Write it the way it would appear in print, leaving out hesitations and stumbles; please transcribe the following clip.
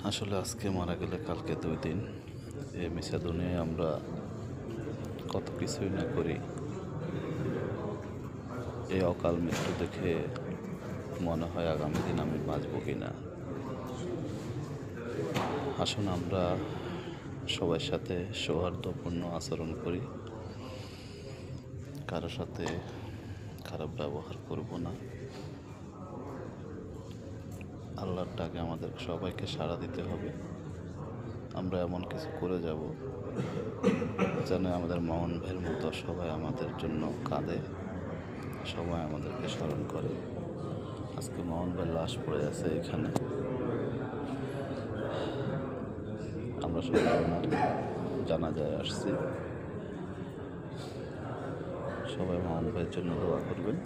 আসলে আজকে মারা গেলে কালকে 2 দিন। এই মিশা দুনিয়ায় আমরা কত কিছুই না করি। এই অকাল মৃত্যু দেখে মনে হয় আগামী দিন আমি বাঁচব কিনা। আসুন আমরা সবার সাথে সৌহার্দ্যপূর্ণ আচরণ করি, কারোর সাথে খারাপ ব্যবহার করব না। আল্লাহর ডাকে আমাদের সবাইকে সাড়া দিতে হবে। আমরা এমন কিছু করে যাব যেন আমাদের মামুন ভাইয়ের মতো সবাই আমাদের জন্য কাঁদে, সবাই আমাদেরকে স্মরণ করে। আজকে মামুন ভাইয়ের লাশ পড়ে আছে এখানে, আমরা সবাই ওনার জানাজায় আসছি। সবাই মামুন ভাইয়ের জন্য দোয়া করবেন।